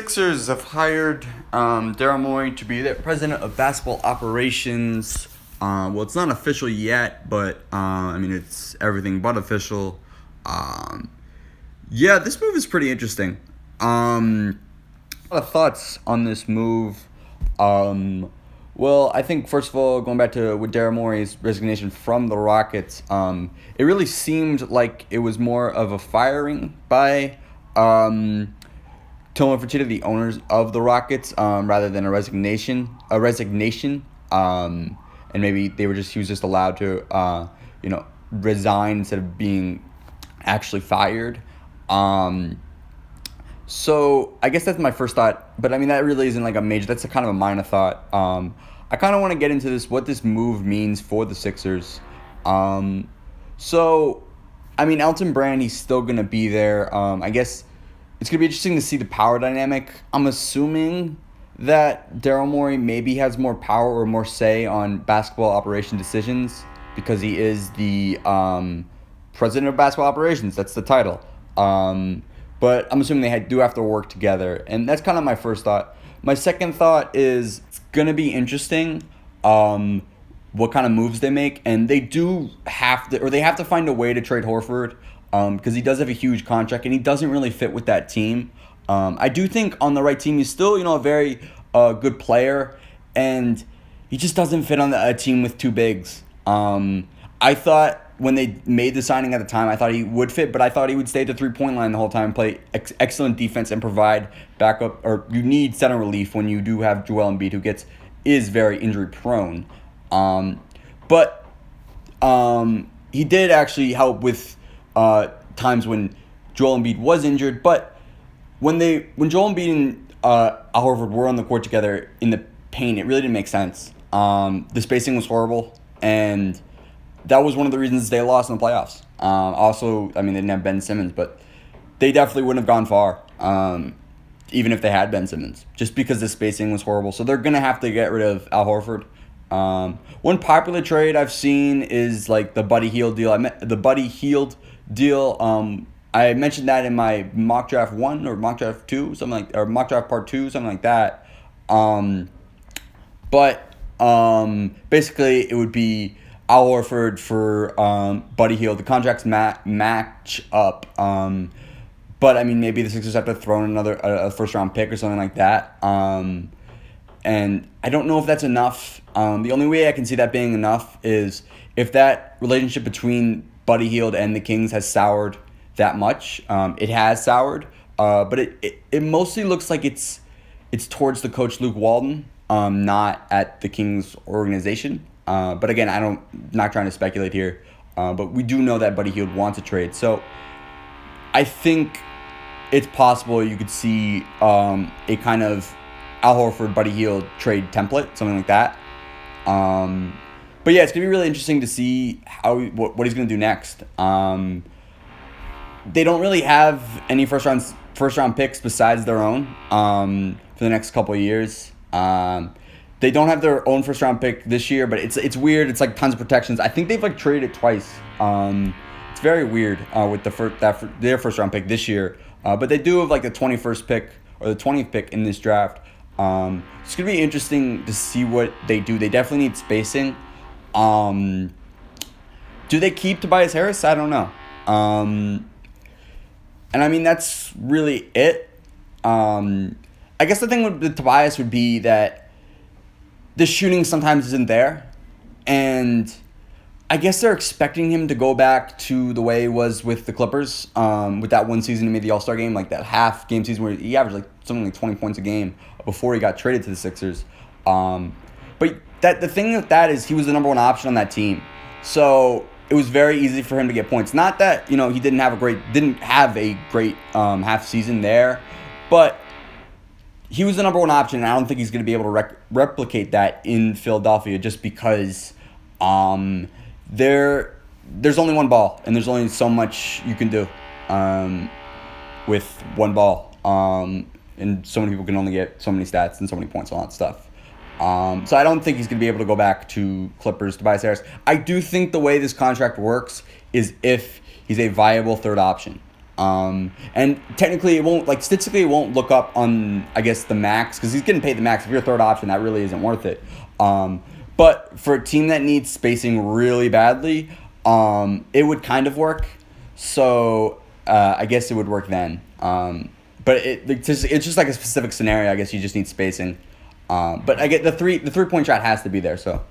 Sixers have hired Daryl Morey to be their president of basketball operations. Well, it's not official yet, but it's everything but official. Yeah, this move is pretty interesting. A lot of thoughts on this move. Well, I think first of all, going back to with Daryl Morey's resignation from the Rockets, it really seemed like it was more of a firing by Tillman Fertitta, the owners of the Rockets, rather than a resignation. And maybe he was just allowed to, resign instead of being actually fired. So I guess that's my first thought, but that really isn't like a major. That's a kind of a minor thought. I kind of want to get into what this move means for the Sixers. Elton Brand, he's still gonna be there. I guess it's going to be interesting to see the power dynamic. I'm assuming that Daryl Morey maybe has more power or more say on basketball operation decisions because he is the president of basketball operations. That's the title. But I'm assuming they do have to work together. And that's kind of my first thought. My second thought is it's going to be interesting what kind of moves they make. And they have to find a way to trade Horford. Because he does have a huge contract and he doesn't really fit with that team. I do think on the right team he's still a very good player, and he just doesn't fit on a team with two bigs. I thought when they made the signing at the time, I thought he would fit, but I thought he would stay at the 3-point line the whole time, play excellent defense, and provide backup. Or you need center relief when you do have Joel Embiid, who is very injury prone. But he did actually help with times when Joel Embiid was injured, but when Joel Embiid and Al Horford were on the court together in the paint, it really didn't make sense. The spacing was horrible, and that was one of the reasons they lost in the playoffs. They didn't have Ben Simmons, but they definitely wouldn't have gone far, even if they had Ben Simmons, just because the spacing was horrible. So they're gonna have to get rid of Al Horford. One popular trade I've seen is like the Buddy Hield deal. I mentioned that in my mock draft 1 or mock draft 2, or mock draft part 2, something like that. Basically it would be Al Horford for Buddy Hield. The contracts match up. But maybe the Sixers have to throw in a first round pick or something like that. And I don't know if that's enough. The only way I can see that being enough is if that relationship between Buddy Hield and the Kings has soured that much. It has soured, but it mostly looks like it's towards the coach Luke Walton, not at the Kings organization. But again, not trying to speculate here. But we do know that Buddy Hield wants a trade, so I think it's possible you could see a kind of Al Horford Buddy Hield trade template, something like that. But yeah, it's gonna be really interesting to see what he's gonna do next. They don't really have any first round picks besides their own for the next couple of years. They don't have their own first round pick this year, but it's weird. It's like tons of protections. I think they've traded it twice. It's very weird with their first round pick this year. But they do have the 21st pick or the 20th pick in this draft. It's gonna be interesting to see what they do. They definitely need spacing. Do they keep Tobias Harris? I don't know. That's really it. I guess the thing with Tobias would be that the shooting sometimes isn't there, and I guess they're expecting him to go back to the way it was with the Clippers, with that one season he made the All-Star game, that half game season where he averaged something like 20 points a game before he got traded to the Sixers. But the thing with that is he was the number one option on that team, so it was very easy for him to get points. Not that he didn't have a great half season there, but he was the number one option, and I don't think he's going to be able to replicate that in Philadelphia just because there's only one ball, and there's only so much you can do with one ball, and so many people can only get so many stats and so many points and all that stuff. So I don't think he's going to be able to go back to Clippers, Tobias Harris. I do think the way this contract works is if he's a viable third option. And technically, it won't, like, statistically, it won't look up on, I guess, the max, because he's getting paid the max. If you're a third option, that really isn't worth it. But for a team that needs spacing really badly, it would kind of work. So I guess it would work then. But it's just like a specific scenario. I guess you just need spacing. But I get the 3-point shot has to be there. So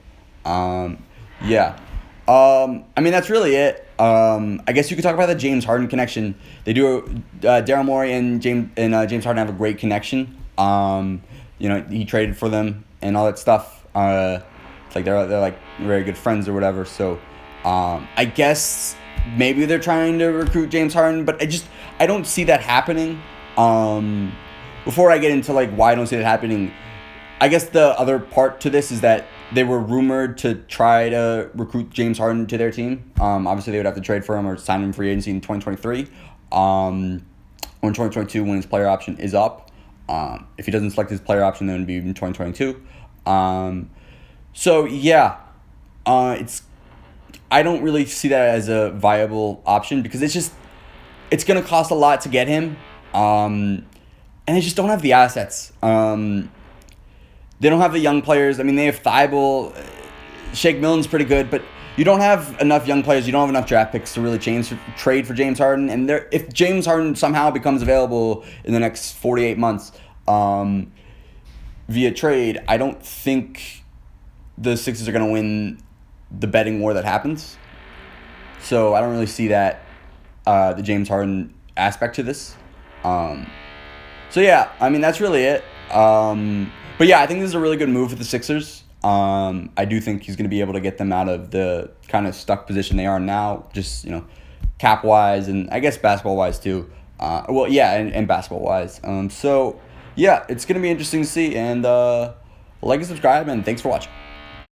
yeah. I mean, that's really it. I guess you could talk about the James Harden connection. They do. Daryl Morey and James Harden have a great connection. He traded for them and all that stuff. It's like they're like very good friends or whatever. So I guess maybe they're trying to recruit James Harden, but I don't see that happening. Before I get into like why I don't see that happening, I guess the other part to this is that they were rumored to try to recruit James Harden to their team. Obviously, they would have to trade for him or sign him free agency in 2023. Or in 2022 when his player option is up. If he doesn't select his player option, then it would be in 2022. So yeah, I don't really see that as a viable option because it's going to cost a lot to get him. And they just don't have the assets. They don't have the young players. I mean, they have Thibault. Shake Milton's pretty good, but you don't have enough young players. You don't have enough draft picks to really trade for James Harden. And if James Harden somehow becomes available in the next 48 months via trade, I don't think the Sixers are going to win the betting war that happens. So I don't really see that the James Harden aspect to this. So yeah, I mean, that's really it. But yeah, I think this is a really good move for the Sixers. I do think he's going to be able to get them out of the kind of stuck position they are now, just, cap-wise and I guess basketball-wise too. And basketball-wise. So yeah, it's going to be interesting to see. And like and subscribe, and thanks for watching.